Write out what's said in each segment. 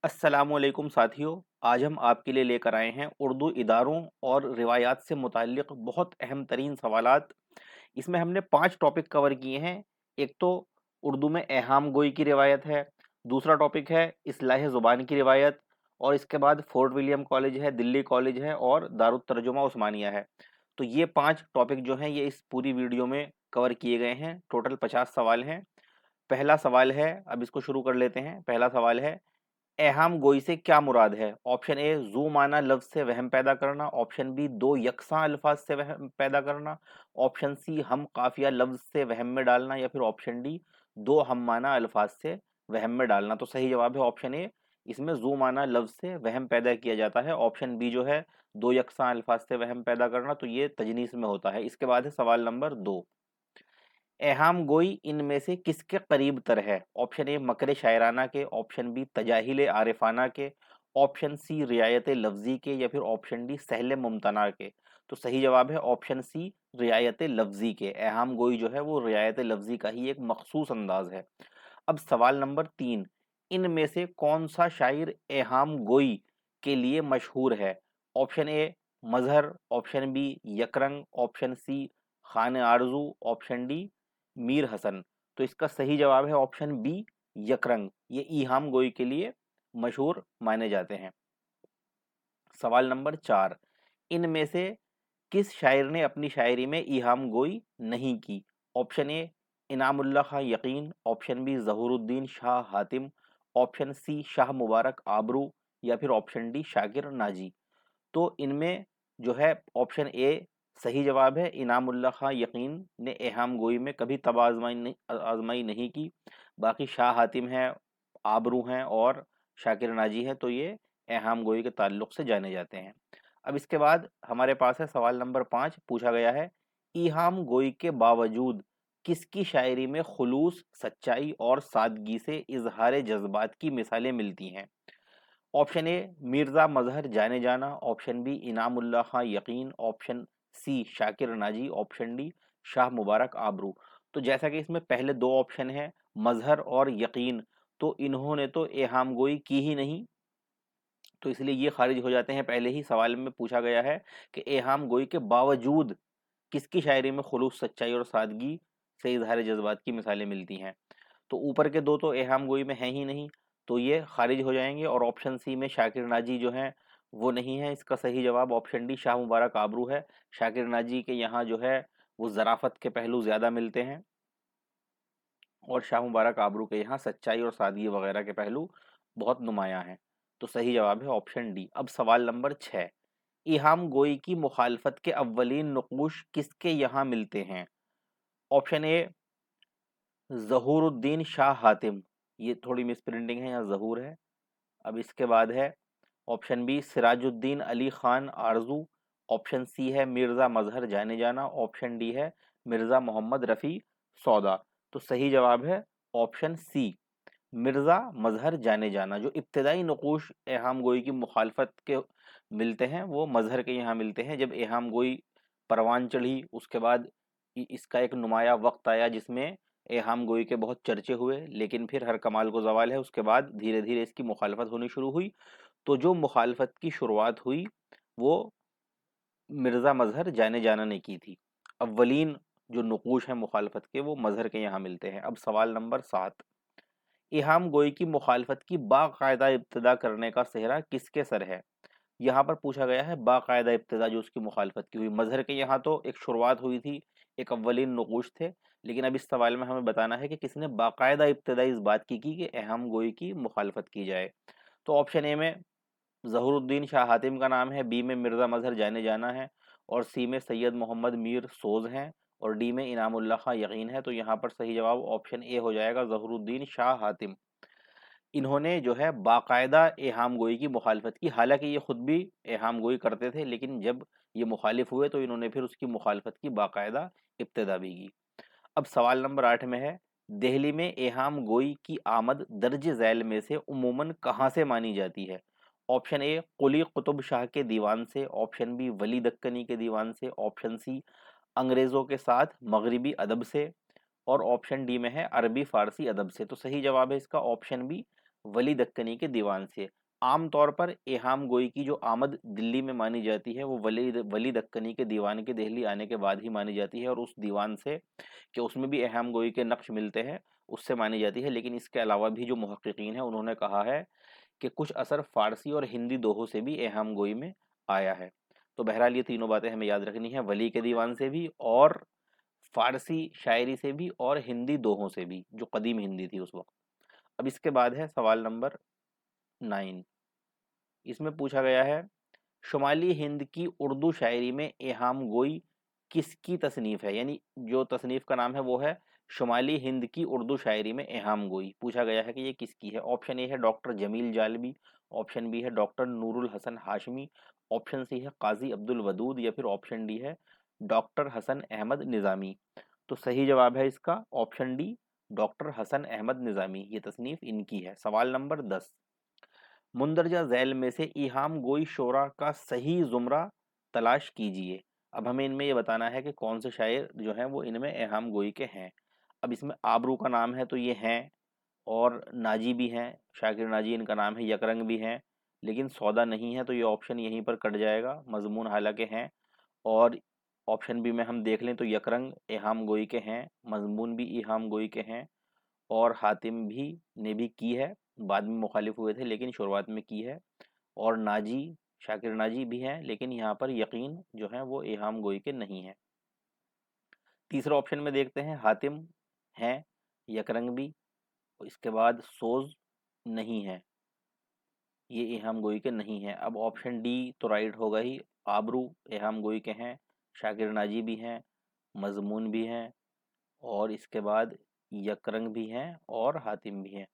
अस्सलामुअलैकुम साथियों। आज हम आपके लिए लेकर आए हैं उर्दू इदारों और रिवायात से मुताल्लिक़ बहुत अहम तरीन सवालात। इसमें हमने 5 टॉपिक कवर किए हैं। एक तो उर्दू में एहाम गोई की रिवायत है, दूसरा टॉपिक है इस्लाह ज़ुबान की रिवायत, और इसके बाद फोर्ट विलियम कॉलेज है, दिल्ली कॉलेज है और दारुत तर्जुमा उस्मानिया है। तो ये 5 टॉपिक जो हैं ये इस पूरी वीडियो में कवर किए गए हैं। टोटल 50 सवाल हैं। पहला सवाल है, अब इसको शुरू कर लेते हैं। पहला सवाल है, एहाम गोई से क्या मुराद है? ऑप्शन ए जू माना लफ्ज से वहम पैदा करना, ऑप्शन बी दो यकसा अल्फाज से वहम पैदा करना, ऑप्शन सी हम काफिया लफ्ज से वहम में डालना, या फिर ऑप्शन डी दो हम माना अल्फाज से वहम में डालना। तो सही जवाब है ऑप्शन ए, इसमें जू माना लफ्ज से वहम पैदा किया जाता है। ऑप्शन बी जो है दो यकसा अल्फाज से वहम पैदा करना, तो ये तजनीस में होता है। इसके बाद है सवाल नंबर 2, एहाम गोई इनमें से किसके करीब तर है? ऑप्शन ए मकर शायराना के, ऑप्शन बी तजाहिल आरिफाना के, ऑप्शन सी रियायत लफ्जी के, या फिर ऑप्शन डी सहल मुमतना के। तो सही जवाब है ऑप्शन सी रियायत लफ्जी के। एहाम गोई जो है वो रियायत लफ्जी का ही एक मखसूस अंदाज है। अब सवाल नंबर 3, इनमें से कौन सा शायर एहाम गोई के लिए मशहूर है? Option A Mazhar, option B Yakrang, option C Khan Arzoo, option D Mir Hasan. तो इसका सही जवाब है ऑप्शन बी यकरंग। ये ईहाम गोई के लिए मशहूर माने जाते हैं। सवाल नंबर 4, इनमें से किस शायर ने अपनी शायरी में ईहाम गोई नहीं की? Option A Inamullah Khan Yakeen, option B Zahooruddin Shah Hatim, option C Shah Mubarak Abroo, या फिर ऑप्शन डी शाकिर नाजी। तो इनमें जो है ऑप्शन ए सही जवाब है। इनामुल्लाह खां यकीन ने एहाम गोई में कभी तब आजमाई नहीं की। बाकी शाह हातिम है, आबरू हैं और शाकिर नाजी है, तो ये एहाम गोई के ताल्लुक से जाने जाते हैं। अब इसके बाद हमारे पास है सवाल नंबर 5, पूछा गया है ईहाम गोई के बावजूद किसकी शायरी में खुलूस, सच्चाई और सादगी से इजहार जज्बात की मिसालें मिलती हैं? Option A Mirza Mazhar Jan Janan, option B Inamullah Khan Yakeen, option C Shakir Naji, option D Shah Mubarak Abroo. तो जैसा कि इसमें पहले दो ऑप्शन है मजहर और यकीन, तो इन्होंने तो एहाम गोई की ही नहीं, तो इसलिए ये खारिज हो जाते हैं। पहले ही सवाल में पूछा गया है कि एहाम गोई के बावजूद किसकी शायरी में खुलूस, सच्चाई और सादगी से इजहार जज्बात की मिसालें मिलती हैं। तो ऊपर के दो तो एहाम गोई में है ही नहीं, तो ये खारिज हो जाएंगे। और ऑप्शन सी में शाकिर नाजी जो है वो नहीं है। इसका सही जवाब ऑप्शन डी शाह मुबारक आबरू है। शाकिर नाजी के यहाँ जो है वो ज़राफ़त के पहलू ज़्यादा मिलते हैं, और शाह मुबारक आबरू के यहाँ सच्चाई और सादगी वगैरह के पहलू बहुत नुमायां हैं। तो सही जवाब है ऑप्शन डी। अब सवाल नंबर 6, इहाम गोई की मुखालफत के अव्वलीन नकूश किसके यहाँ मिलते हैं? ऑप्शन ए ज़हूरुद्दीन शाह हातिम, ये थोड़ी मिस प्रिंटिंग है, यहाँ ज़हूर है। अब इसके बाद है option B Sirajuddin Ali Khan Arzoo, option C है मिर्ज़ा मजहर जाने जाना, ऑप्शन डी है मिर्ज़ा मोहम्मद रफ़ी सौदा। तो सही जवाब है ऑप्शन सी मिर्ज़ा मजहर जाने जाना। जो इब्तदाई नकूश एहाम गोई की मुखालफत के मिलते हैं वो मजहर के यहाँ मिलते हैं। जब एहाम गोई परवान चढ़ी उसके बाद इसका एक नुमाया वक्त आया जिसमें एहाम गोई के बहुत चर्चे हुए, लेकिन फिर हर कमाल को जवाल है, उसके बाद धीरे धीरे इसकी मुखालफत होनी शुरू हुई। तो जो मुखालफत की शुरुआत हुई वो मिर्ज़ा मजहर जाने जाना ने की थी। अव्वलीन जो नकूश हैं मुखालफत के वो मजहर के यहाँ मिलते हैं। अब सवाल नंबर 7, इहाम गोई की मुखालफत की बाकायदा इब्तदा करने का सेहरा किसके सर है? यहाँ पर पूछा गया है बाकायदा इब्तदा जो उसकी मुखालफत की हुई। मजहर के यहाँ तो एक शुरुआत हुई थी, एक अव्वलीन नकूश थे, लेकिन अब इस सवाल में हमें बताना है कि किसने बाकायदा इब्तदा इस बात की कि अहम गोई की मुखालफत की जाए। तो ऑप्शन ए में ज़हूरुद्दीन शाह हातिम का नाम है, बी में मिर्ज़ा मजहर जाने जाना है, और सी में सैयद मोहम्मद मीर सोज हैं, और डी में इनामुल्लाह खां यकीन है। तो यहाँ पर सही जवाब ऑप्शन ए हो जाएगा ज़हूरुद्दीन शाह हातिम। इन्होंने जो है बाकायदा एहाम गोई की मुखालफत की। हालांकि ये खुद भी एहाम गोई करते थे, लेकिन जब ये मुखालिफ हुए तो इन्होंने फिर उसकी मुखालफत की बाकायदा इब्तदा भी की। अब सवाल नंबर 8 में है, दिल्ली में एहाम गोई की आमद दर्ज झैल में से उमूमन कहाँ से मानी जाती है? ऑप्शन ए कुली कुतुब शाह के दीवान से, ऑप्शन बी वली दक्कनी के दीवान से, ऑप्शन सी अंग्रेज़ों के साथ मगरिबी अदब से, और ऑप्शन डी में है अरबी फारसी अदब से। तो सही जवाब है इसका ऑप्शन बी वली दक्कनी के दीवान से। आम तौर पर एहाम गोई की जो आमद दिल्ली में मानी जाती है वो वली दक्कनी के दीवान के दिल्ली आने के बाद ही मानी जाती है, और उस दीवान से कि उसमें भी एहाम गोई के नक्श मिलते हैं उससे मानी जाती है। लेकिन इसके अलावा भी जो मुहक्किकीन हैं उन्होंने कहा है कि कुछ असर फारसी और हिंदी दोहों से भी एहाम गोई में आया है। तो बहरहाल ये तीनों बातें हमें याद रखनी है, वली के दीवान से भी, और फारसी शायरी से भी, और हिंदी दोहों से भी जो कदीम हिंदी थी उस वक्त। अब इसके बाद है सवाल नंबर 9। इसमें पूछा गया है शुमाली हिंद की उर्दू शायरी में एहाम गोई किसकी तसनीफ है, यानी जो तसनीफ का नाम है वो है शुमाली हिंद की उर्दू शायरी में एहाम गोई। पूछा गया है कि ये किसकी है। ऑप्शन ए है doctor Jameel Jalibi, option B है doctor Noorul Hasan Hashmi, option C है काजी अब्दुल वदूद, या फिर ऑप्शन डी है डॉक्टर हसन अहमद निज़ामी। तो सही जवाब है इसका option D, doctor Hasan Ahmad Nizami. ये तसनीफ इनकी है। सवाल नंबर 10। मुंदरजा झैल में से इहाम गोई शोरा का सही जुमरा तलाश कीजिए। अब हमें इनमें ये बताना है कि कौन से शायर जो हैं वो इनमें इहाम गोई के हैं। अब इसमें आबरू का नाम है तो ये हैं, और नाजी भी हैं, शाकिर नाजी इनका नाम है, यकरंग भी हैं, लेकिन सौदा नहीं है, तो ये ऑप्शन यहीं पर कट जाएगा। मजमून हालांकि हैं, और ऑप्शन बी में हम देख लें तो यकरंग इहाम गोई के हैं, मजमून भी इहाम गोई के हैं, और हातिम भी ने भी की है, बाद में मुखालिफ हुए थे लेकिन शुरुआत में की है, और नाजी शाकिर नाजी भी हैं, लेकिन यहाँ पर यकीन जो है वो इहाम गोई के नहीं है। तीसरा ऑप्शन में देखते हैं, हातिम हैं, यकरंग भी, इसके बाद सोज नहीं है, ये इहाम गोई के नहीं है। अब ऑप्शन डी तो राइट होगा ही, आबरू इहाम गोई के हैं, शाकिर नाजी भी हैं, मजमून भी हैं, और इसके बाद यकरंग भी हैं, और हातिम भी हैं।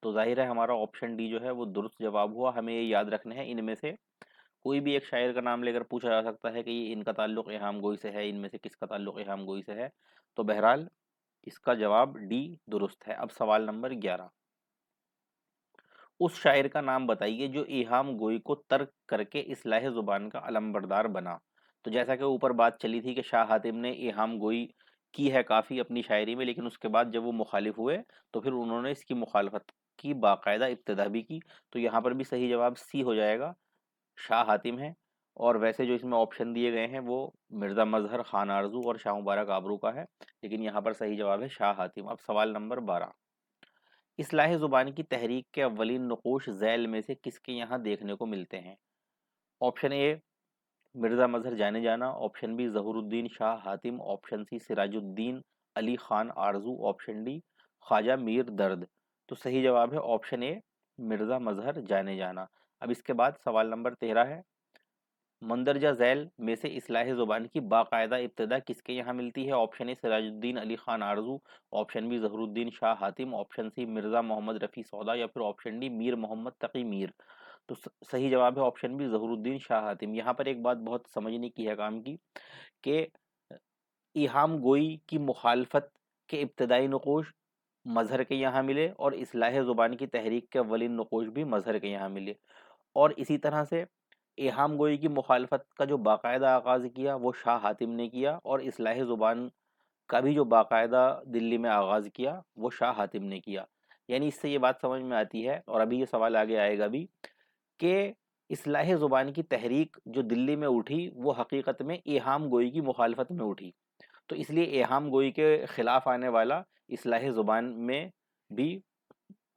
तो जाहिर है हमारा ऑप्शन डी जो है वो दुरुस्त जवाब हुआ। हमें ये याद रखना है इनमें से कोई भी एक शायर का नाम लेकर पूछा जा सकता है कि ये इनका ताल्लुक इहाम गोई से है, इनमें से किसका ताल्लुक इहाम गोई से है। तो बहरहाल इसका जवाब डी दुरुस्त है। अब सवाल नंबर 11। उस शायर का नाम बताइए जो इहाम गोई को तर्क करके इस्लाह जुबान का अलमबरदार बना। तो जैसा कि ऊपर बात चली थी कि शाह हातिम ने इहाम गोई की है काफ़ी अपनी शायरी में, लेकिन उसके बाद जब वो मुखालिफ हुए तो फिर उन्होंने इसकी मुखालफत की बाकायदा इब्तदा भी की। तो यहाँ पर भी सही जवाब सी हो जाएगा, शाह हातिम है। और वैसे जो इसमें ऑप्शन दिए गए हैं वो मिर्ज़ा मजहर, खान आरजू और शाह मुबारक आबरू का है, लेकिन यहाँ पर सही जवाब है शाह हातिम। अब सवाल नंबर 12। इस्लाह ज़ुबान की तहरीक के अव्वलीन नक़ूश ज़ैल में से किसके यहाँ देखने को मिलते हैं। Option A Mirza Mazhar Jan Janan, option B Zahooruddin Shah Hatim, option C Sirajuddin Ali Khan Arzoo, option D Khwaja Mir दर्द। तो सही जवाब है ऑप्शन ए मिर्ज़ा मजहर जाने जाना। अब इसके बाद सवाल नंबर 13 है, मंदरजा झैल में से इस्लाह ज़ुबान की बाकायदा इब्तदा किसके यहाँ मिलती है। Option A Sirajuddin Ali Khan Arzoo, option B Zahooruddin Shah Hatim, option C Mirza Mohammad Rafi Sauda, या फिर ऑप्शन डी मीर मोहम्मद तकी मीर। तो सही जवाब है ऑप्शन बी ज़हरुद्दीन शाह हातिम। यहाँ पर एक बात बहुत समझने की है काम की कि इहाम गोई की मुखालफत के इब्तदाई नक़ूश मजहर के यहाँ मिले, और इस्लाह ज़ुबान की तहरीक के अव्वलीन नक़ूश भी मजहर के यहाँ मिले। और इसी तरह से इहाम गोई की मुखालफत का जो बाकायदा आगाज़ किया वो शाह हातिम ने किया, और इस्लाह ज़ुबान का भी जो बाकायदा दिल्ली में आगाज़ किया वो शाह हातिम ने किया। यानी इससे ये बात समझ में आती है, और अभी ये सवाल आगे आएगा भी, कि इस्लाह ज़ुबान की तहरीक जो दिल्ली में उठी वो हकीकत में इहाम गोई की मुखालफत में उठी। तो इसलिए इहाम गोई के खिलाफ आने वाला इस्लाह ज़ुबान में भी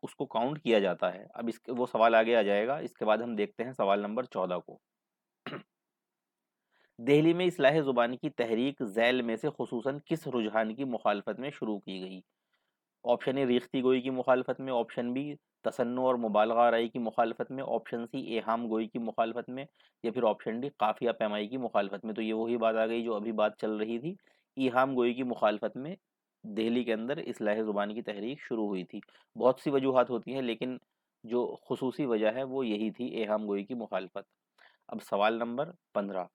उसको काउंट किया जाता है। अब इसके वो सवाल आगे आ जाएगा। इसके बाद हम देखते हैं सवाल नंबर 14 को। दिल्ली में इस्लाह ज़ुबान की तहरीक झैल में से खुसूसन किस रुझान की मुखालफत में शुरू की गई। ऑप्शन ए रेख्ती गोई की मुखालफत में, ऑप्शन बी तसन्नु और मुबालगा आराई की मुखालफत में, ऑप्शन सी एहाम गोई की मुखालफत में, या फिर ऑप्शन डी काफिया पैमाई की मुखालफत में। तो ये वही बात आ गई जो अभी बात चल रही थी, इहाम गोई की मुखालफत में दिल्ली के अंदर इस्लाह ज़ुबान की तहरीक शुरू हुई थी। बहुत सी वजूहात होती हैं, लेकिन जो खुसूसी वजह है वो यही थी, एहाम गोई की मुखालफत। अब सवाल नंबर 15।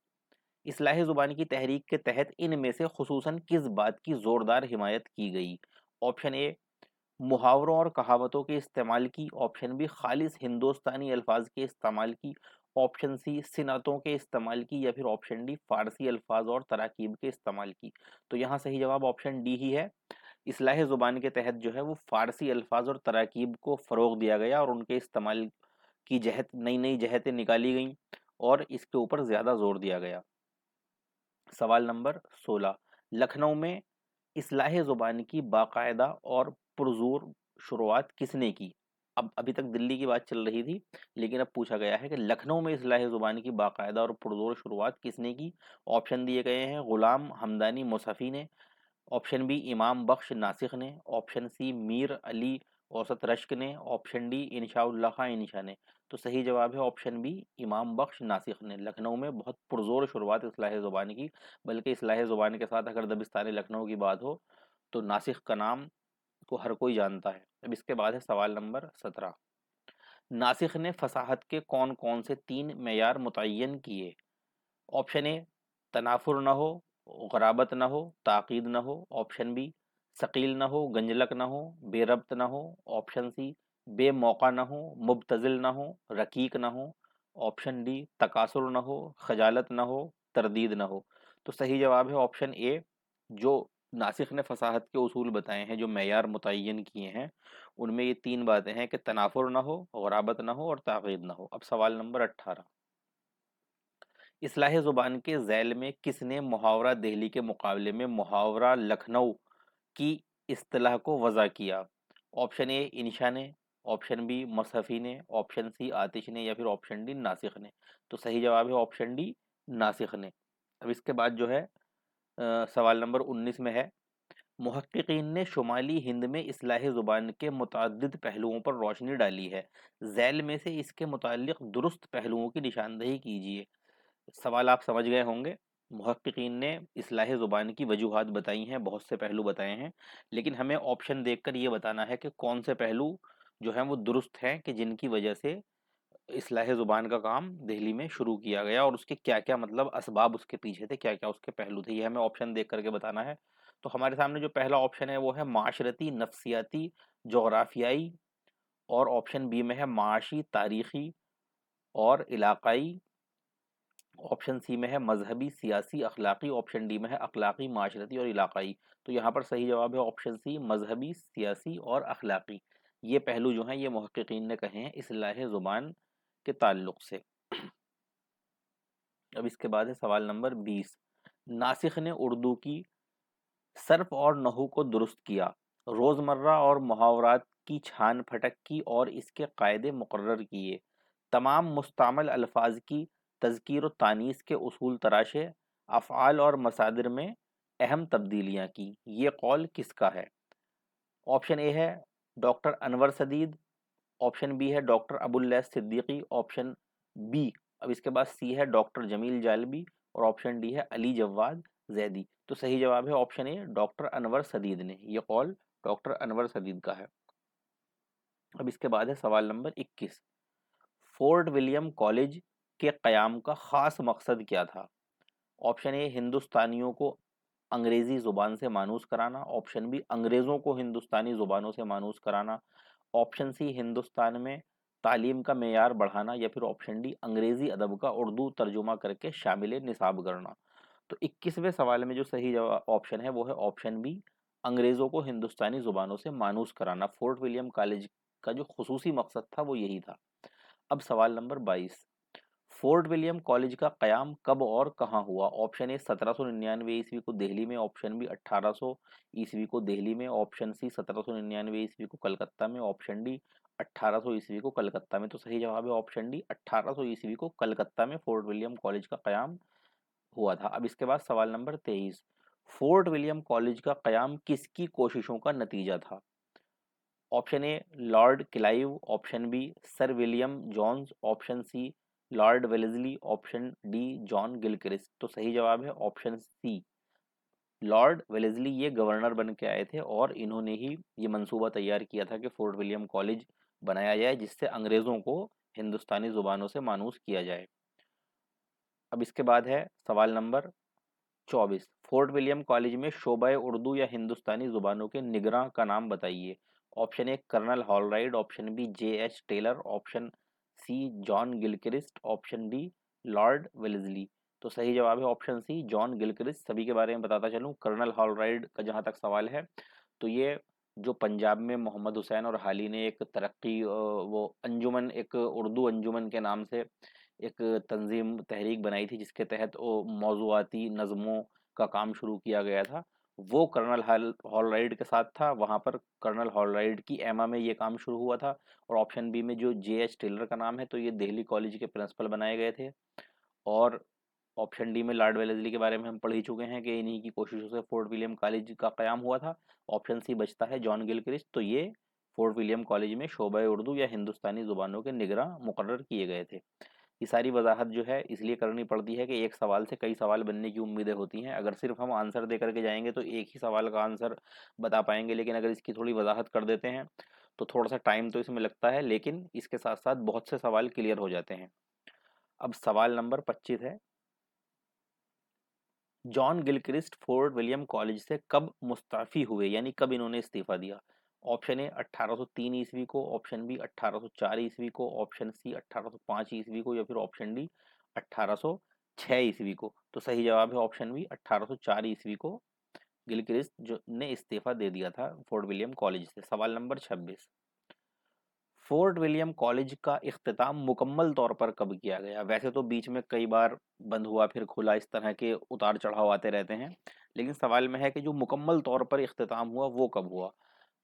इस्लाह ज़ुबान की तहरीक के तहत इनमें से खुसूसन किस बात की ज़ोरदार हिमायत की गई। ऑप्शन ए मुहावरों और कहावतों के इस्तेमाल की, ऑप्शन बी खालिस हिंदुस्तानी अल्फाज के इस्तेमाल की, ऑप्शन सी सिनतों के इस्तेमाल की, या फिर ऑप्शन डी फारसी अल्फाज और तराकीब के इस्तेमाल की। तो यहाँ सही जवाब ऑप्शन डी ही है, इस्लाह ज़ुबान के तहत जो है वो फ़ारसी अल्फाज और तराकीब को फ़रोग़ दिया गया और उनके इस्तेमाल की जहत नई नई जहतें निकाली गईं और इसके ऊपर ज़्यादा जोर दिया गया। सवाल नंबर 16, लखनऊ में इस्लाह ज़ुबान की बाकायदा और पुरज़ोर शुरुआत किसने की? अब अभी तक दिल्ली की बात चल रही थी, लेकिन अब पूछा गया है कि लखनऊ में इस्लाह ज़ुबान की बाकायदा और पुरज़ोर शुरुआत किसने की? ऑप्शन दिए गए हैं, गुलाम हमदानी मुसफ़ी ने, ऑप्शन बी इमाम बख्श नासिख ने, ऑप्शन सी मीर अली औसत रश्क ने, ऑप्शन डी इंशाउल्लाह खां इंशा ने। तो सही जवाब है ऑप्शन बी इमाम बख्श नासिख ने। लखनऊ में बहुत पुरजोर शुरुआत इस्लाह ज़ुबान की, बल्कि इस्लाह ज़ुबान के साथ अगर दबिस्तान लखनऊ की बात हो तो नासिख का नाम को हर कोई जानता है। अब इसके बाद है सवाल नंबर 17, नासिख ने फसाहत के कौन कौन से 3 मेयार मुतय्यन किए? ऑप्शन ए तनाफुर न हो, गराबत न हो, ताक़ीद न हो, ऑप्शन बी सकील न हो, गंजलक न हो, बेरब्त न हो, ऑप्शन सी बेमौका न हो, मुबतजिल न हो, रकीक न हो, ऑप्शन डी तकासुर न हो, खजालत न हो, तरदीद न हो। तो सही जवाब है ऑप्शन ए, जो नासिख ने फसाहत के उसूल बताए हैं, जो मेयार मुतय्यन किए हैं, उनमें ये 3 बातें हैं कि तनाफुर न हो, गराबत न हो और ताक़ीद न हो। अब सवाल नंबर 18, इस्लाह ज़ुबान के ज़ैल में किसने मुहावरा दहली के मुकाबले में मुहावरा लखनऊ की इस्तिलाह को वज़ा किया? ऑप्शन ए इंशा ने, ऑप्शन बी मसहफ़ी ने, ऑप्शन सी आतिश ने या फिर ऑप्शन डी नासिख ने। तो सही जवाब है ऑप्शन डी नासिख ने। अब इसके बाद जो है सवाल नंबर 19 में है, मुहक्किकीन ने शुमाली हिंद में इस्लाह ज़ुबान के मुतअद्दिद पहलुओं पर रोशनी डाली है। ज़ैल में से इसके मुताल्लिक़ दुरुस्त पहलुओं की निशानदही कीजिए। सवाल आप समझ गए होंगे। मुहक्किकीन ने इस्लाह ज़ुबान की वजूहात बताई हैं, बहुत से पहलू बताए हैं, लेकिन हमें ऑप्शन देखकर ये बताना है कि कौन से पहलू जो हैं वो दुरुस्त हैं, कि जिनकी वजह से इस्लाह ज़ुबान का काम दिल्ली में शुरू किया गया और उसके क्या-क्या मतलब असबाब उसके पीछे थे, क्या-क्या उसके पहलू थे, ये हमें ऑप्शन देख कर के बताना है। तो हमारे सामने जो पहला ऑप्शन है वो है माशरती, नफ्सियाती, जोग्राफियाई, और ऑप्शन बी में है माशी, तारीखी और इलाकाई, ऑप्शन सी में है मजहबी, सियासी, अखलाकी, ऑप्शन डी में है अखलाकी, माशरती और इलाकाई। तो यहाँ पर सही जवाब है ऑप्शन सी मजहबी, सियासी और अखलाकी। ये पहलू जो हैं ये मुहक्किकीन ने कहे हैं इस्लाह ज़ुबान के ताल्लुक से। अब इसके बाद है सवाल नंबर 20, नासिख ने उर्दू की सर्फ और नहू को दुरुस्त किया, रोज़मर्रा और मुहावरात की छान फटक की और इसके कायदे मुकर्रर किए, तमाम मुस्तअमल अल्फाज की तज़कीर व तानीस के उसूल तराशे, अफ़आल और मसादिर में अहम तब्दीलियाँ की। ये कौल किसका है? ऑप्शन ए है doctor Anwar Sadeed, option B है doctor Abul Siddiqui, option B, अब इसके बाद सी है डॉक्टर जमील जालबी और ऑप्शन डी है अली जवाद जैदी। तो सही जवाब है ऑप्शन ए डॉक्टर अनवर सदीद ने। ये कॉल डॉक्टर अनवर सदीद का है। अब इसके बाद है सवाल नंबर 21, फोर्ट विलियम कॉलेज के क़याम का ख़ास मकसद क्या था? ऑप्शन ए हिंदुस्तानियों को अंग्रेज़ी ज़ुबान से मानूस कराना, ऑप्शन बी अंग्रेज़ों को हिंदुस्तानी ज़ुबानों से मानूस कराना, ऑप्शन सी हिंदुस्तान में तालीम का मेयार बढ़ाना या फिर ऑप्शन डी अंग्रेज़ी अदब का उर्दू तर्जुमा करके शामिल निसाब करना। तो 21वें सवाल में जो सही जवाब ऑप्शन है वो है ऑप्शन बी अंग्रेज़ों को हिंदुस्तानी ज़ुबानों से मानूस कराना। फोर्ट विलियम कॉलेज का जो खुसूसी मकसद था वो यही था। अब सवाल नंबर 22, फोर्ट विलियम कॉलेज का क़याम कब और कहाँ हुआ? ऑप्शन ए 1799 ईस्वी को दिल्ली में, ऑप्शन बी 1800 ईस्वी को दिल्ली में, ऑप्शन सी 1799 ईस्वी को कलकत्ता में, ऑप्शन डी 1800 ईस्वी को कलकत्ता में। तो सही जवाब है ऑप्शन डी 1800 ईस्वी को कलकत्ता में फोर्ट विलियम कॉलेज का क़याम हुआ था। अब इसके बाद सवाल नंबर 23, फोर्ट विलियम कॉलेज का क़याम किसकी कोशिशों का नतीजा था? Option A lord Clive, option B sir William Jones, option C lord Wellesley, option D John Gilchrist. तो सही जवाब है ऑप्शन सी लॉर्ड वेलेस्ली। ये गवर्नर बन के आए थे और इन्होंने ही ये मंसूबा तैयार किया था कि फोर्ट विलियम कॉलेज बनाया जाए जिससे अंग्रेज़ों को हिंदुस्तानी ज़ुबानों से मानूस किया जाए। अब इसके बाद है सवाल नंबर 24, फोर्ट विलियम कॉलेज में शोबा उर्दू या हिंदुस्तानी ज़ुबानों के निगरां का नाम बताइए। Option A colonel Holroyd, option B J.H. Taylor, option C John Gilchrist, option D Lord Wellesley. तो सही जवाब है ऑप्शन सी जॉन गिलक्रिस्ट। सभी के बारे में बताता चलूँ, कर्नल हॉलराइड का जहाँ तक सवाल है तो ये जो पंजाब में मोहम्मद हुसैन और हाली ने एक तरक्की वो अंजुमन, एक उर्दू अंजुमन के नाम से एक तंजीम तहरीक बनाई थी, जिसके तहत वो मौज़ूआती नज़मों का काम शुरू किया गया था। वो कर्नल हॉलराइड के साथ था। वहाँ पर कर्नल हॉलराइड की एमा में ये काम शुरू हुआ था। और ऑप्शन बी में जो J.H. टेलर का नाम है, तो ये दिल्ली कॉलेज के प्रिंसिपल बनाए गए थे। और ऑप्शन डी में लॉर्ड वेलेस्ली के बारे में हम पढ़ ही चुके हैं कि इन्हीं की कोशिशों से फोर्ट विलियम कॉलेज का क़याम हुआ था। ऑप्शन सी बचता है जॉन गिलक्रिस्ट। तो ये फोर्ट विलियम कॉलेज में शोबा उर्दू या हिंदुस्तानी ज़ुबानों के निगरां मुकर्रर किए गए थे। ये सारी वजाहत जो है इसलिए करनी पड़ती है कि एक सवाल से कई सवाल बनने की उम्मीदें होती हैं। अगर सिर्फ हम आंसर दे करके जाएंगे तो एक ही सवाल का आंसर बता पाएंगे, लेकिन अगर इसकी थोड़ी वजाहत कर देते हैं तो थोड़ा सा टाइम तो इसमें लगता है, लेकिन इसके साथ साथ बहुत से सवाल क्लियर हो जाते हैं। अब सवाल नंबर 25 है, John Gilchrist fort William college से कब मुस्ताफी हुए, यानी कब इन्होंने इस्तीफा दिया। ऑप्शन ए 1803 ईस्वी को, ऑप्शन बी 1804 ईस्वी को, ऑप्शन सी 1805 ईस्वी को, या फिर ऑप्शन डी 1806 ईस्वी को। तो सही जवाब है ऑप्शन बी 1804 ईस्वी को गिलक्रिस्ट जो ने इस्तीफा दे दिया था फोर्ट विलियम कॉलेज से। सवाल नंबर 26, फोर्ट विलियम कॉलेज का इख्तिताम मुकम्मल तौर पर कब किया गया। वैसे तो बीच में कई बार बंद हुआ फिर खुला, इस तरह के उतार चढ़ाव आते रहते हैं, लेकिन सवाल में है कि जो मुकम्मल तौर पर इख्तिताम हुआ वो कब हुआ।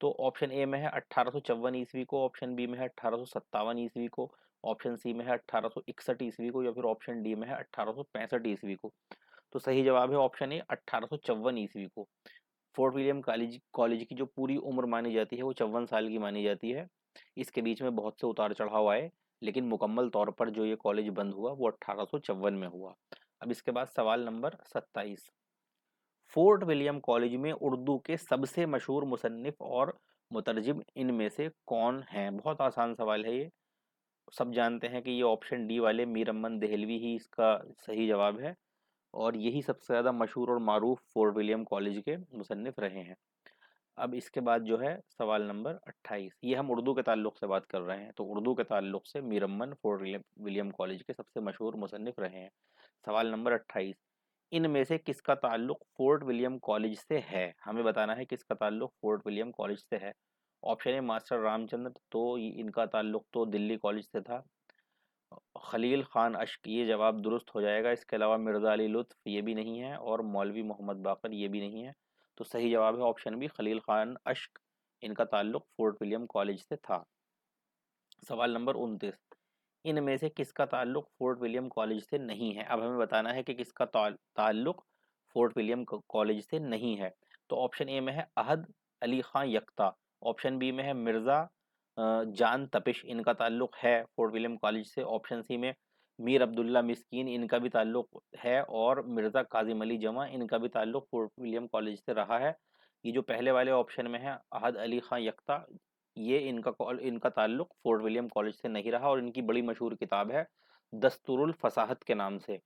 तो ऑप्शन ए में है 1854 ईस्वी को, ऑप्शन बी में है 1857 ईस्वी को, ऑप्शन सी में है 1861 ईस्वी को, या फिर ऑप्शन डी में है 1865 ईस्वी को। तो सही जवाब है ऑप्शन ए 1854 ईस्वी को। फोर्ट विलियम कॉलेज कॉलेज की जो पूरी उम्र मानी जाती है वो 54 साल की मानी जाती है। इसके बीच में बहुत से उतार चढ़ाव आए, लेकिन मुकम्मल तौर पर जो ये कॉलेज बंद हुआ वो 1854 में हुआ। अब इसके बाद सवाल नंबर 27, फोर्ट विलियम कॉलेज में उर्दू के सबसे मशहूर मुसन्निफ और मुतरजिम इनमें से कौन हैं। बहुत आसान सवाल है ये, सब जानते हैं कि ये ऑप्शन डी वाले मीर अमन देहलवी ही इसका सही जवाब है, और यही सबसे ज़्यादा मशहूर और मारूफ फोर्ट विलियम कॉलेज के मुसन्निफ रहे हैं। अब इसके बाद जो है सवाल नंबर 28, ये हम उर्दू के ताल्लुक से बात कर रहे हैं, तो उर्दू के ताल्लुक से मीर अमन फोर्ट विलियम कॉलेज के सबसे मशहूर मुसन्निफ रहे हैं। सवाल नंबर 28, इनमें से किसका ताल्लुक फोर्ट विलियम कॉलेज से है। हमें बताना है किसका ताल्लुक फोर्ट विलियम कॉलेज से है। ऑप्शन ए मास्टर रामचंद्र, तो इनका ताल्लुक तो दिल्ली कॉलेज से था। खलील खान अश्क, ये जवाब दुरुस्त हो जाएगा। इसके अलावा मिर्ज़ा अली लुत्फ़, ये भी नहीं है, और मौलवी मोहम्मद बाकर, ये भी नहीं है। तो सही जवाब है ऑप्शन बी खलील खान अश्क, इनका ताल्लुक फोर्ट विलियम कॉलेज से था। सवाल नंबर 29, इनमें से किसका ताल्लुक फोर्ट विलियम कॉलेज से नहीं है। अब हमें बताना है कि किसका ताल्लुक फोर्ट विलियम कॉलेज से नहीं है। तो ऑप्शन ए में है अहद अली खां यकता, ऑप्शन बी में है मिर्ज़ा जान तपिश, इनका ताल्लुक है फोर्ट विलियम कॉलेज से। ऑप्शन सी में मीर अब्दुल्ला मिस्कीन, इनका भी ताल्लुक है, और मिर्ज़ा काजिम अली जमा, इनका भी ताल्लुक फोर्ट विलियम कॉलेज से रहा है। ये जो पहले वाले ऑप्शन में है अहद अली खां यकता, ये इनका ताल्लुक फोर्ट विलियम कॉलेज से नहीं रहा, और इनकी बड़ी मशहूर किताब है दस्तूरुल फसाहत के नाम से,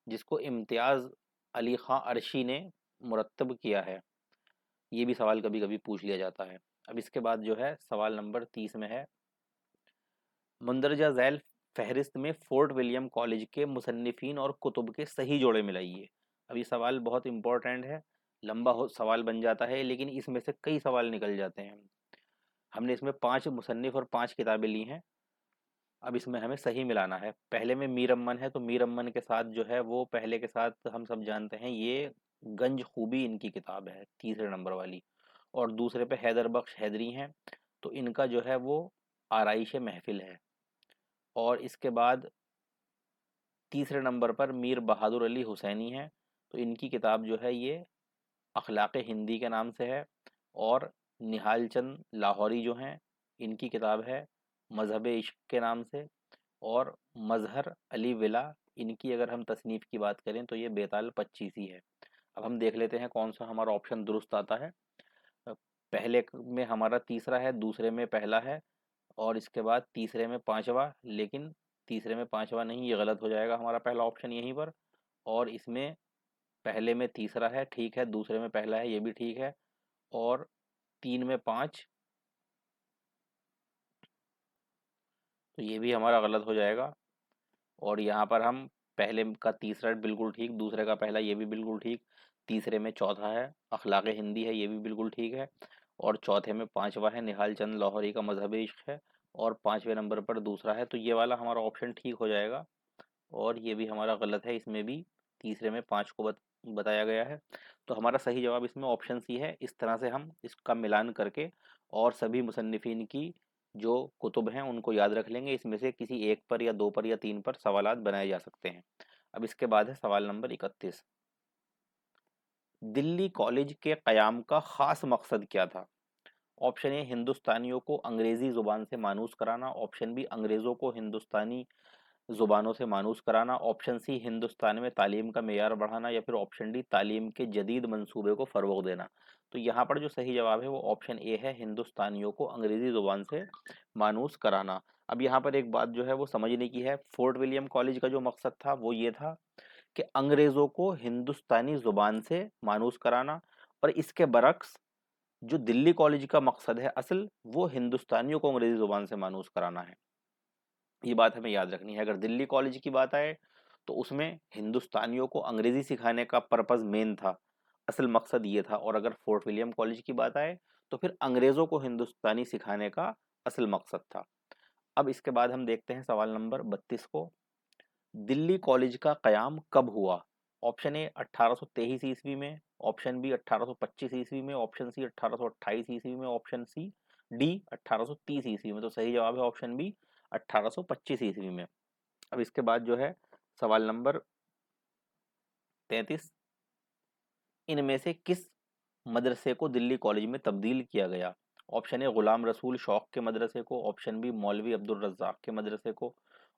जिसको इम्तियाज़ अली खां अरशी ने मुरत्तब किया है। ये भी सवाल कभी कभी पूछ लिया जाता है। अब इसके बाद जो है सवाल नंबर 30 में है, मुंदरजा झैल फहरिस्त में फोर्ट विलियम कॉलेज के मुसन्निफीन और कुतुब के सही जोड़े मिलाइए। अब ये सवाल बहुत इंपॉर्टेंट है, लंबा हो सवाल बन जाता है, लेकिन इसमें से कई सवाल निकल जाते हैं। हमने इसमें 5 मुसन्निफ और 5 किताबें ली हैं। अब इसमें हमें सही मिलाना है। पहले में मीर अमन है, तो मीर अमन के साथ जो है वो पहले के साथ हम सब जानते हैं, ये गंज खूबी इनकी किताब है तीसरे नंबर वाली। और दूसरे पे हैदर बख्श हैदरी हैं, तो इनका जो है वो आराइश महफिल है। और इसके बाद तीसरे नंबर पर मीर बहादुर अली हुसैनी है, तो इनकी किताब जो है ये अखलाक हिंदी के नाम से है। और निहाल चंद लाहौरी जो हैं, इनकी किताब है मजहब इश्क के नाम से। और मजहर अली विला, इनकी अगर हम तसनीफ़ की बात करें तो ये बेताल 25 है। अब हम देख लेते हैं कौन सा हमारा ऑप्शन दुरुस्त आता है। पहले में हमारा तीसरा है, दूसरे में पहला है, और इसके बाद तीसरे में पांचवा, लेकिन तीसरे में पांचवा नहीं, ये गलत हो जाएगा हमारा पहला ऑप्शन यहीं पर। और इसमें पहले में तीसरा है, ठीक है, दूसरे में पहला है, ये भी ठीक है, और तीन में पाँच, तो ये भी हमारा गलत हो जाएगा। और यहाँ पर हम पहले का तीसरा बिल्कुल ठीक, दूसरे का पहला ये भी बिल्कुल ठीक, तीसरे में चौथा है अखलाक हिंदी है, ये भी बिल्कुल ठीक है। और चौथे में पांचवा है निहाल चंद लाहौरी का मजहबी इश्क है, और पांचवें नंबर पर दूसरा है। तो ये वाला हमारा ऑप्शन ठीक हो जाएगा, और ये भी हमारा गलत है, इसमें भी तीसरे में पाँच को बताया गया है। तो हमारा सही जवाब इसमें ऑप्शन सी है। इस तरह से हम इसका मिलान करके और सभी मुसन्निफिन की जो कुतुब हैं उनको याद रख लेंगे, इसमें से किसी एक पर या दो पर या तीन पर सवालात बनाए जा सकते हैं। अब इसके बाद है सवाल नंबर 31। दिल्ली कॉलेज के क़याम का ख़ास मकसद क्या था? ऑप्शन ए हिंदुस्तानियों को अंग्रेज़ी ज़ुबान से मानूस कराना, ऑप्शन बी अंग्रेज़ों को हिंदुस्तानी ज़ुबानों से मानूस कराना, ऑप्शन सी हिंदुस्तान में तालीम का मेयार बढ़ाना, या फिर ऑप्शन डी तालीम के जदीद मंसूबे को फ़रोग़ देना। तो यहाँ पर जो सही जवाब है वो ऑप्शन ए है, हिंदुस्तानियों को अंग्रेज़ी ज़ुबान से मानूस कराना। अब यहाँ पर एक बात जो है वो समझने की है, फोर्ट विलियम कॉलेज का जो मकसद था वो ये था कि अंग्रेज़ों को हिंदुस्तानी ज़ुबान से मानूस कराना, और इसके बरक्स जो दिल्ली कॉलेज का मकसद है असल, वो हिंदुस्तानियों को अंग्रेज़ी ज़ुबान से मानूस कराना है। ये बात हमें याद रखनी है। अगर दिल्ली कॉलेज की बात आए तो उसमें हिंदुस्तानियों को अंग्रेजी सिखाने का पर्पस मेन था, असल मकसद ये था। और अगर फोर्ट विलियम कॉलेज की बात आए तो फिर अंग्रेजों को हिंदुस्तानी सिखाने का असल मकसद था। अब इसके बाद हम देखते हैं सवाल नंबर 32 को। दिल्ली कॉलेज का कयाम कब हुआ? ऑप्शन ए 1823 ईस्वी में, ऑप्शन बी 1825 ईस्वी में, ऑप्शन सी 1828 ईस्वी में, ऑप्शन सी डी 1830 ईस्वी में। तो सही जवाब है ऑप्शन बी 1825 ईस्वी में। अब इसके बाद जो है सवाल नंबर 33। इनमें से किस मदरसे को दिल्ली कॉलेज में तब्दील किया गया? ऑप्शन ए गुलाम रसूल शौक के मदरसे को, ऑप्शन बी मौलवी अब्दुल रज्जाक के मदरसे को,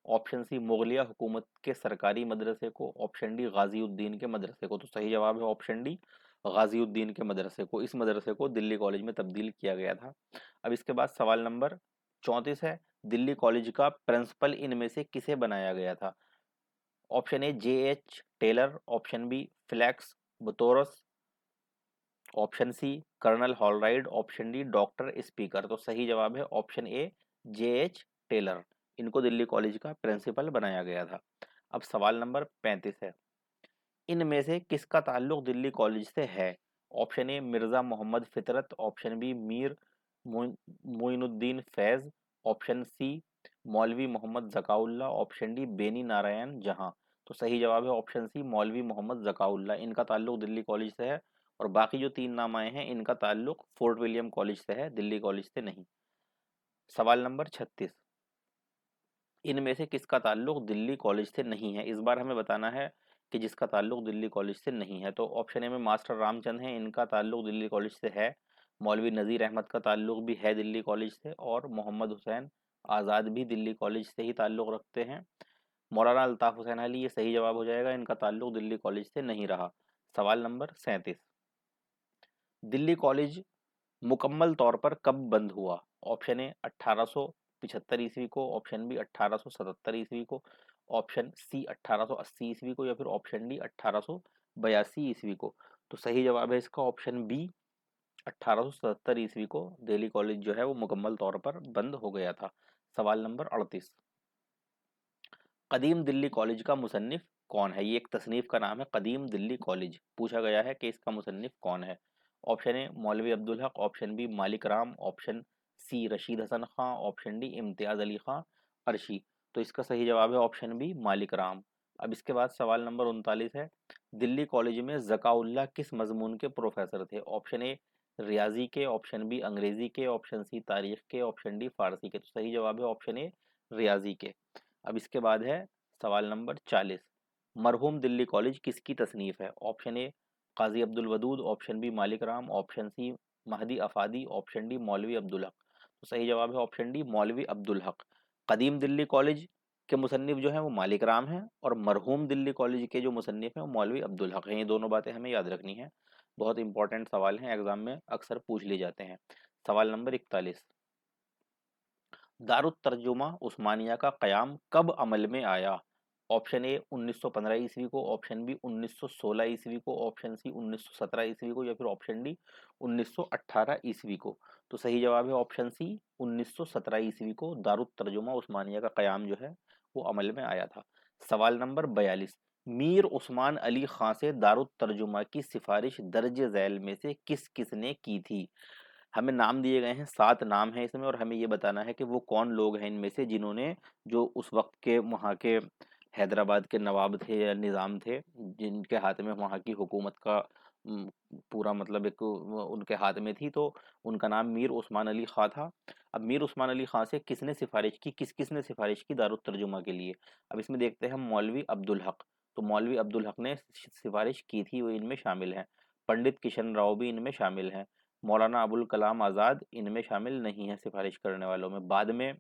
ऑप्शन सी मुगलिया हुकूमत के सरकारी मदरसे को, ऑप्शन डी गाजीउद्दीन के मदरसे को। तो सही जवाब है ऑप्शन डी गाजीउद्दीन के मदरसे को। इस मदरसे को दिल्ली कॉलेज में तब्दील किया गया था। अब इसके बाद सवाल नंबर 34 है, दिल्ली कॉलेज का प्रिंसिपल इनमें से किसे बनाया गया था? Option A J H Taylor, option B Felix Boutros, option C colonel Holroyd, option D doctor Sprenger. तो सही जवाब है option A J H Taylor. इनको दिल्ली कॉलेज का प्रिंसिपल बनाया गया था। अब सवाल नंबर 35 है, इनमें से किसका ताल्लुक दिल्ली कॉलेज से है? ऑप्शन ए मिर्ज़ा मोहम्मद फितरत, ऑप्शन बी मीर मोइनुद्दीन फैज़, ऑप्शन सी मौलवी मोहम्मद ज़काउल्ला, ऑप्शन डी बेनी नारायण जहां। तो सही जवाब है ऑप्शन सी मौलवी मोहम्मद ज़काउल्ला। इनका ताल्लुक दिल्ली कॉलेज से है, और बाकी जो तीन नाम आए हैं इनका ताल्लुक फोर्ट विलियम कॉलेज से है, दिल्ली कॉलेज से नहीं। सवाल नंबर 36, इनमें से किसका ताल्लुक दिल्ली कॉलेज से नहीं है? इस बार हमें बताना है कि जिसका ताल्लुक दिल्ली कॉलेज से नहीं है। तो ऑप्शन ए में मास्टर रामचंद हैं, इनका ताल्लुक दिल्ली कॉलेज से है। मौलवी नज़ीर अहमद का ताल्लुक भी है दिल्ली कॉलेज से, और मोहम्मद हुसैन आज़ाद भी दिल्ली कॉलेज से ही ताल्लुक रखते हैं। मौलाना अल्ताफ़ हुसैन अली, ये सही जवाब हो जाएगा, इनका ताल्लुक दिल्ली कॉलेज से नहीं रहा। सवाल नंबर 37, दिल्ली कॉलेज मुकम्मल तौर पर कब बंद हुआ? ऑप्शन ए 1875 ईस्वी को, ऑप्शन बी 1877 ईस्वी को, ऑप्शन सी 1880 ईस्वी को, या फिर ऑप्शन डी 1882 ईस्वी को। तो सही जवाब है इसका ऑप्शन बी 1877 ईस्वी को दिल्ली कॉलेज जो है वो मुकम्मल तौर पर बंद हो गया था। सवाल नंबर 38, कदीम दिल्ली कॉलेज का मुसन्निफ कौन है? ये एक तसनीफ का नाम है, कदीम दिल्ली कॉलेज। पूछा गया है कि इसका मुसन्निफ कौन है। ऑप्शन ए मौलवी अब्दुल हक, option B Malik Ram, option सी रशीद हसन खां, ऑप्शन डी इम्तियाज अली खां अर्शी। तो इसका सही जवाब है ऑप्शन बी मालिक राम। अब इसके बाद सवाल नंबर 39 है, दिल्ली कॉलेज में ज़काउल्लाह किस मजमून के प्रोफेसर थे? ऑप्शन ए रियाजी के, ऑप्शन बी अंग्रेजी के, ऑप्शन सी तारीख के, ऑप्शन डी फारसी के। तो सही जवाब है ऑप्शन ए रियाजी के। अब इसके बाद है सवाल नंबर 40, मरहूम दिल्ली कॉलेज किसकी तसनीफ है? Option A Qazi Abdul Wadood, option B Malik Ram, option C Mahdi Ifadi, option D Maulvi Abdul हक। तो सही जवाब है ऑप्शन डी मौलवी अब्दुल हक। कदीम दिल्ली कॉलेज के मुसन्निफ जो हैं वो मालिक राम हैं, और मरहूम दिल्ली कॉलेज के जो मुसन्निफ हैं वो मौलवी अब्दुल हक हैं। ये दोनों बातें हमें याद रखनी है, बहुत इंपॉर्टेंट सवाल हैं, एग्जाम में अक्सर पूछ लिए जाते हैं। सवाल नंबर 41, दारुत तर्जुमा उस्मानिया का क़याम कब अमल में आया? ऑप्शन ए 1915 ईस्वी को, ऑप्शन बी 1916 ईस्वी को, ऑप्शन सी 1917 ईस्वी को, या फिर ऑप्शन डी 1918 ईस्वी को। तो सही जवाब है ऑप्शन सी 1917 ईस्वी को दारुत तर्जुमा उस्मानिया का क़याम जो है वो अमल में आया था। सवाल नंबर 42, मीर उस्मान अली खां से दारुत तर्जुमा की सिफारिश दर्ज झैल में से किस किस ने की थी? हमें नाम दिए गए हैं, 7 नाम हैं इसमें, और हमें ये बताना है कि वो कौन लोग हैं इनमें से जिन्होंने, जो उस वक्त के वहाँ के हैदराबाद के नवाब थे या निज़ाम थे, जिनके हाथ में वहाँ की हुकूमत का उम, पूरा मतलब एक उनके हाथ में थी, तो उनका नाम मीर उस्मान अली खां था। अब मीर उस्मान अली खां से किसने सिफारिश की, किस-किस ने सिफारिश की दारुत तर्जुमा के लिए? अब इसमें देखते हैं हम मौलवी अब्दुल हक, तो मौलवी अब्दुल हक ने सिफारिश की थी, वो इनमें शामिल हैं। पंडित किशन राव भी इनमें शामिल हैं। मौलाना अबुल कलाम आज़ाद इनमें शामिल नहीं है सिफारिश करने वालों में। बाद में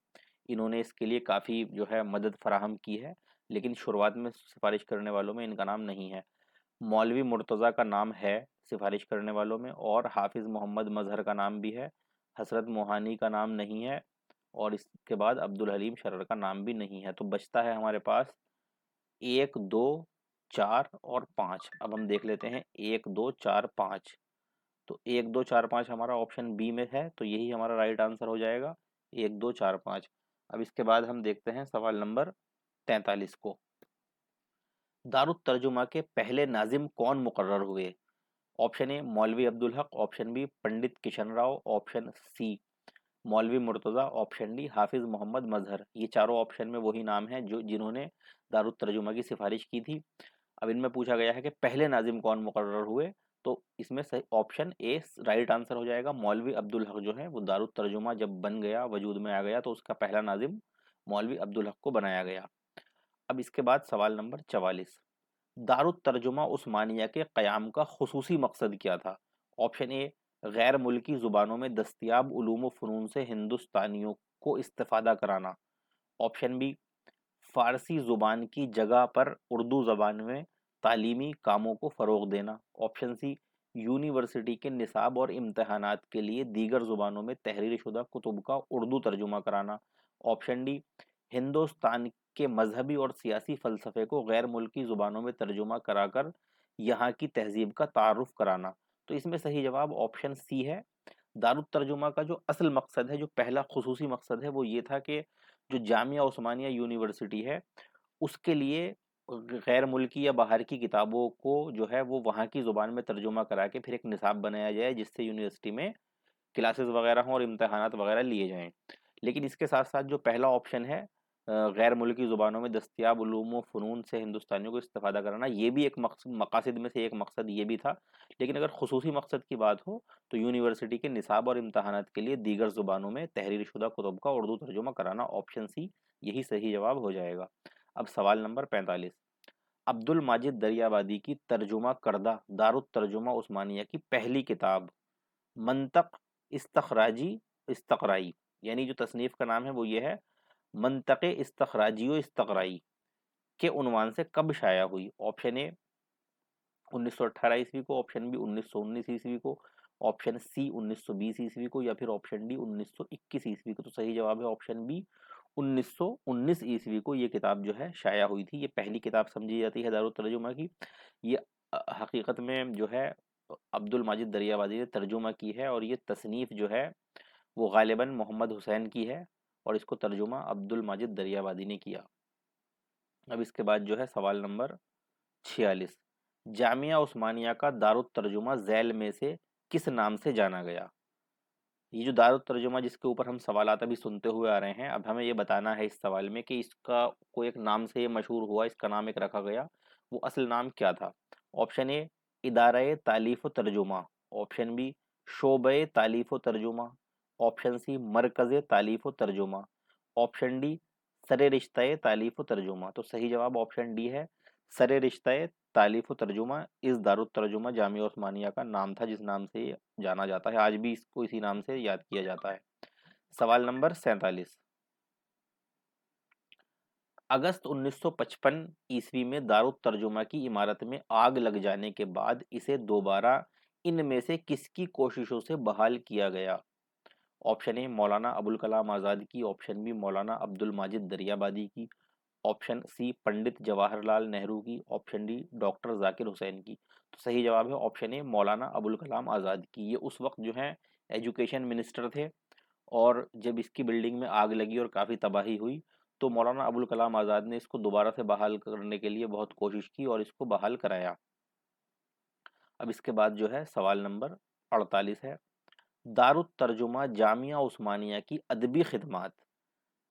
इन्होंने इसके लिए काफ़ी जो है मदद फराहम की है, लेकिन शुरुआत में सिफारिश करने वालों में इनका नाम नहीं है। मौलवी मुर्तज़ा का नाम है सिफारिश करने वालों में, और हाफिज़ मोहम्मद मजहर का नाम भी है। हसरत मोहानी का नाम नहीं है, और इसके बाद अब्दुल हलीम शरर का नाम भी नहीं है। तो बचता है हमारे पास 1, 2, 4 और 5। अब हम देख लेते हैं 1, 2, 4, 5। तो 1, 2, 4, 5 हमारा ऑप्शन बी में है, तो यही हमारा राइट आंसर हो जाएगा, 1, 2, 4, 5। अब इसके बाद हम देखते हैं सवाल नंबर 43 को। दारुत तर्जुमा के पहले नाजिम कौन मुकर्रर हुए? ऑप्शन ए मौलवी अब्दुल हक, ऑप्शन बी पंडित किशन राव, ऑप्शन सी मौलवी मुर्तज़ा, ऑप्शन डी हाफिज मोहम्मद मजहर। ये चारों ऑप्शन में वही नाम हैं जो जिन्होंने दारुत तर्जुमा की सिफारिश की थी। अब इनमें पूछा गया है कि पहले नाजिम कौन मुकर्रर हुए, तो इसमें सही ऑप्शन ए राइट आंसर हो जाएगा। मौलवी अब्दुल हक जो है वो दारुत तर्जुमा जब बन गया, वजूद में आ गया, तो उसका पहला नाजिम मौलवी अब्दुल हक को बनाया गया। अब इसके बाद सवाल नंबर 44, दारुत तर्जुमा उस्मानिया के क़याम का खुसूसी मकसद क्या था? ऑप्शन ए गैर मुल्की ज़ुबानों में दस्तयाब उलूम व फ़नून से हिंदुस्तानियों को इस्तेफ़ादा कराना, ऑप्शन बी फ़ारसी ज़ुबान की जगह पर उर्दू ज़बान में तालीमी कामों को फ़रोग़ देना, ऑप्शन सी यूनिवर्सिटी के निसाब और इम्तहानात के लिए दीगर ज़ुबानों में तहरीर शुदा कुतुब का उर्दू तर्जुमा कराना, ऑप्शन डी हिंदुस्तान के मजहबी और सियासी फ़लसफ़े को गैर मुल्की ज़ुबानों में तर्जुमा कराकर यहाँ की तहज़ीब का तारुफ़ कराना। तो इसमें सही जवाब ऑप्शन सी है। दारुत तर्जुमा का जो असल मकसद है, जो पहला खुसूसी मकसद है, वो ये था कि जो जामिया उस्मानिया यूनिवर्सिटी है, उसके लिए गैर मुल्की या बाहर की किताबों को जो है वो वहाँ की ज़ुबान में तर्जुमा करा के फिर एक निसाब बनाया जाए, जिससे यूनिवर्सिटी में क्लासेस वगैरह हों और इम्तहानात वगैरह लिए जाएँ। लेकिन इसके साथ-साथ जो पहला ऑप्शन है गैर मुल्की ज़ुबानों में दस्तयाब उलूम व फ़नून से हिंदुस्तानियों को इस्तिफ़ादा कराना, ये भी एक मकासिद में से एक मकसद ये भी था। लेकिन अगर खुसूसी मकसद की बात हो, तो यूनिवर्सिटी के निसाब और इम्तहानात के लिए दीगर ज़ुबानों में तहरीर शुदा कुतुब का उर्दू तर्जुमा कराना, ऑप्शन सी यही सही जवाब हो जाएगा। अब सवाल नंबर 45, अब्दुल माजिद दरियाबादी की तर्जुमा करदा दारुत तर्जुमा उस्मानिया की पहली किताब मंतक इस्तखराजी इस्तकराई, यानी जो तसनीफ़ का नाम है वो ये है मंतक़ इस्तखराजी व इस्तकराई, के उन्वान से कब शाया हुई? ऑप्शन ए 1918 ईस्वी को, ऑप्शन बी 1919 ईस्वी को, ऑप्शन सी 1920 ईस्वी को, या फिर ऑप्शन डी 1921 ईस्वी को। तो सही जवाब है ऑप्शन बी 1919 ईस्वी को ये किताब जो है शाया हुई थी। ये पहली किताब समझी जाती है दारुत तर्जुमा की। ये हकीकत में जो है अब्दुल माजिद दरियाबादी ने तर्जुमा की है, और ये तसनीफ़ जो है वो गालिबन मोहम्मद हुसैन की है, और इसको तर्जुमा अब्दुल माजिद दरियाबादी ने किया। अब इसके बाद जो है सवाल नंबर 46, जामिया उस्मानिया का दारुत तर्जुमा झैल में से किस नाम से जाना गया? ये जो दारुत तर्जुमा जिसके ऊपर हम सवालात अभी सुनते हुए आ रहे हैं, अब हमें ये बताना है इस सवाल में कि इसका कोई एक नाम से ये मशहूर हुआ, इसका नाम एक रखा गया, वो असल नाम क्या था? ऑप्शन ए इदारा तालीफ व तर्जुमा, ऑप्शन बी शोबे तालीफ व तर्जुमा, ऑप्शन सी मरकज़ तालीफ व तर्जुमा, ऑप्शन डी सरे रिश्ता तालीफ व तर्जुमा। तो सही जवाब ऑप्शन डी है, सरे रिश्ता तालीफ व तर्जुमा। इस दारुत तर्जुमा जामिया उस्मानिया का नाम था, जिस नाम से ये जाना जाता है, आज भी इसको इसी नाम से याद किया जाता है। सवाल नंबर 47, अगस्त 1955 ईस्वी में दारुत तर्जुमा की इमारत में आग लग जाने के बाद इसे दोबारा इनमें से किसकी कोशिशों से बहाल किया गया? ऑप्शन ए मौलाना अबुल कलाम आज़ाद की, ऑप्शन बी मौलाना अब्दुल माजिद दरियाबादी की, ऑप्शन सी पंडित जवाहरलाल नेहरू की, option D doctor Zakir Hussain की। तो सही जवाब है ऑप्शन ए मौलाना अबुल कलाम आज़ाद की। ये उस वक्त जो है एजुकेशन मिनिस्टर थे, और जब इसकी बिल्डिंग में आग लगी और काफ़ी तबाही हुई, तो मौलाना अबुल कलाम आज़ाद ने इसको दोबारा से बहाल करने के लिए बहुत कोशिश की और इसको बहाल कराया। अब इसके बाद जो है सवाल नंबर 48 है, दारुत तर्जुमा जामिया उस्मानिया की अदबी खिदमात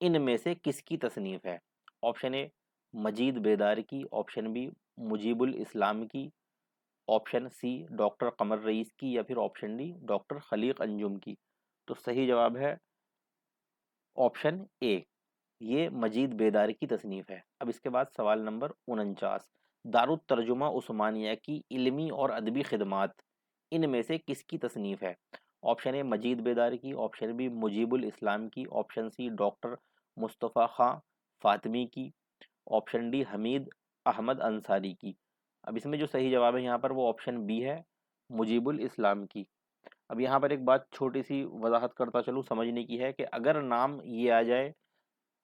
इनमें से किसकी तसनीफ है? ऑप्शन ए मजीद बेदार की, ऑप्शन बी मुजीबुल इस्लाम की, ऑप्शन सी डॉक्टर कमर रईस की, या फिर option D doctor Khaleeq Anjum की। तो सही जवाब है ऑप्शन ए, ये मजीद बेदारी की तसनीफ है। अब इसके बाद सवाल नंबर 49, दारुत तर्जुमा उस्मानिया की इल्मी और अदबी खिदमात इनमें से किसकी तसनीफ है? ऑप्शन ए मजीद बेदारी की, ऑप्शन बी मुजीबुल इस्लाम की, ऑप्शन सी डॉक्टर मुस्तफ़ा खां फातमी की, ऑप्शन डी हमीद अहमद अंसारी की। अब इसमें जो सही जवाब है यहाँ पर वो ऑप्शन बी है, मुजीबुल इस्लाम की। अब यहाँ पर एक बात छोटी सी वजाहत करता चलूँ, समझने की है कि अगर नाम ये आ जाए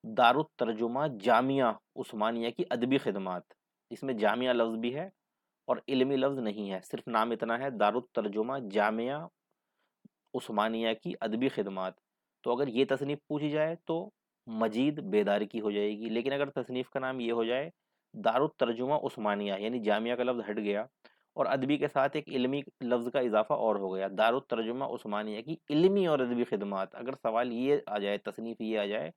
दारुत तर्जुमा जामिया उस्मानिया की अदबी खिदमात, इसमें जामिया लफ्ज़ भी है और इल्मी लफ्ज़ नहीं है, सिर्फ नाम इतना है दारुत तर्जुमा जामिया उस्मानिया की अदबी खिदमात। तो अगर ये तसनीफ़ पूछी जाए तो मजीद बेदार की हो जाएगी, लेकिन अगर तसनीफ़ का नाम ये हो जाए दारुत तर्जुमा उस्मानिया, यानी जामिया का लफ्ज़ हट गया और अदबी के साथ एक इल्मी लफ्ज़ का इजाफा और हो गया, दारुत तर्जुमा उस्मानिया की इल्मी और अदबी खिदमात, अगर सवाल ये आ जाए, तसनीफ़ ये आ जाए,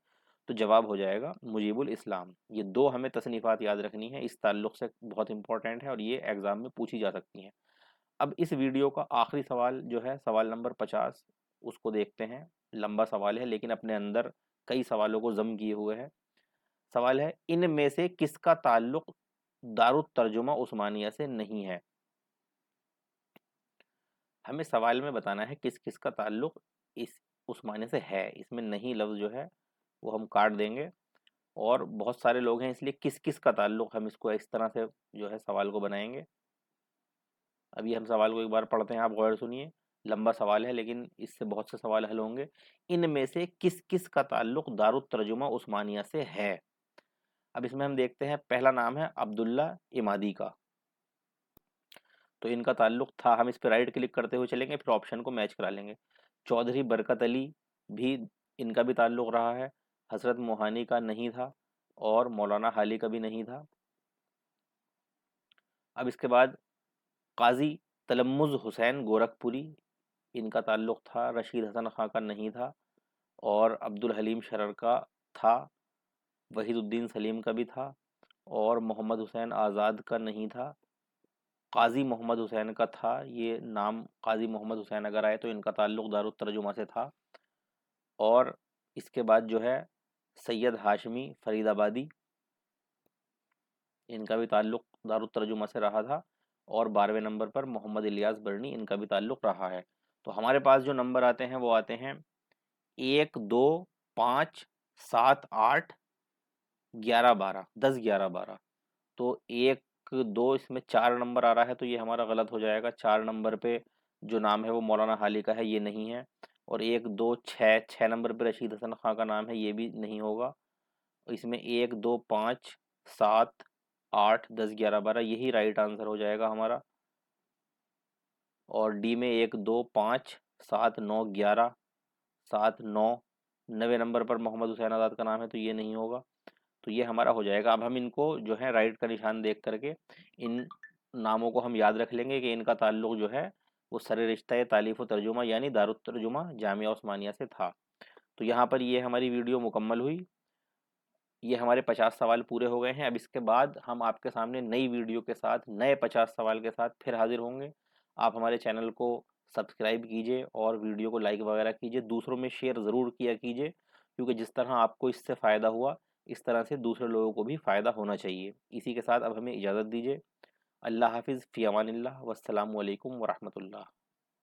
तो जवाब हो जाएगा मुजीबुल इस्लाम। ये दो हमें तसनीफ़ात याद रखनी है, इस ताल्लुक़ से बहुत इंपॉर्टेंट है और ये एग्ज़ाम में पूछी जा सकती हैं। अब इस वीडियो का आखिरी सवाल जो है सवाल नंबर 50, उसको देखते हैं। लंबा सवाल है लेकिन अपने अंदर कई सवालों को ज़म किए हुए है। सवाल है इनमें से किसका ताल्लुक दारुत तर्जुमा उस्मानिया से नहीं है? हमें सवाल में बताना है किस किस का ताल्लुक इस उस्मानिया से है। इसमें नहीं लफ्ज़ जो है वो हम काट देंगे और बहुत सारे लोग हैं इसलिए किस किस का ताल्लुक, हम इसको इस तरह से जो है सवाल को बनाएंगे। अभी हम सवाल को एक बार पढ़ते हैं, आप गौर सुनिए। लंबा सवाल है लेकिन इससे बहुत से सवाल हल होंगे। इनमें से किस किस का ताल्लुक दारुत तर्जुमा उस्मानिया से है? अब इसमें हम देखते हैं, पहला नाम है अब्दुल्ला इमादी का, तो इनका ताल्लुक था, हम इस पर राइट क्लिक करते हुए चलेंगे फिर ऑप्शन को मैच करा लेंगे। चौधरी बरकत अली भी, इनका भी ताल्लुक रहा है। हजरत मोहानी का नहीं था और मौलाना हाली का भी नहीं था। अब इसके बाद काजी तलम्मुज़ हुसैन गोरखपुरी, इनका ताल्लुक था। रशीद हसन खां का नहीं था और अब्दुल हलीम शरर का था। वहीदुद्दीन सलीम का भी था और मोहम्मद हुसैन आज़ाद का नहीं था। काजी मोहम्मद हुसैन का था, ये नाम काजी मोहम्मद हुसैन अगर आए तो इनका ताल्लुक दारुत तर्जुमा से था। और इसके बाद जो है सैयद हाशमी फरीदाबादी, इनका भी ताल्लुक दारुत तर्जुमा से रहा था। और 12वें नंबर पर मोहम्मद इलियास बर्नी, इनका भी ताल्लुक रहा है। तो हमारे पास जो नंबर आते हैं वो आते हैं 1 2 5 7 8 11 12, 10 11 12। तो 1 2 इसमें 4 नंबर आ रहा है तो ये हमारा गलत हो जाएगा। 4 नंबर पे जो नाम है वो मौलाना हाली का है, ये नहीं है। और 1 2 6, 6 नंबर पे रशीद हसन खां का नाम है, ये भी नहीं होगा। इसमें 1 2 5 7 8 10 11 12, यही राइट आंसर हो जाएगा हमारा। और डी में 1 2 5 7 9 11 7 9, 9वें नंबर पर मोहम्मद हुसैन आज़ाद का नाम है तो ये नहीं होगा। तो ये हमारा हो जाएगा। अब हम इनको जो है राइट का निशान देख करके इन नामों को हम याद रख लेंगे कि इनका ताल्लुक जो है वो सरे रिश्ता तालीफ़ व तर्जुमा यानी दारुत तर्जुमा जामिया उस्मानिया से था। तो यहाँ पर ये हमारी वीडियो मुकम्मल हुई। ये हमारे 50 सवाल पूरे हो गए हैं। अब इसके बाद हम आपके सामने नई वीडियो के साथ नए 50 सवाल के साथ फिर हाजिर होंगे। आप हमारे चैनल को सब्सक्राइब कीजिए और वीडियो को लाइक वगैरह कीजिए, दूसरों में शेयर ज़रूर किया कीजिए, क्योंकि जिस तरह आपको इससे फ़ायदा हुआ इस तरह से दूसरे लोगों को भी फ़ायदा होना चाहिए। इसी के साथ अब हमें इजाज़त दीजिए। अल्लाह हाफिज़, फ़ी अमानिल्लाह, वस्सलामु अलैकुम वरहमतुल्लाह।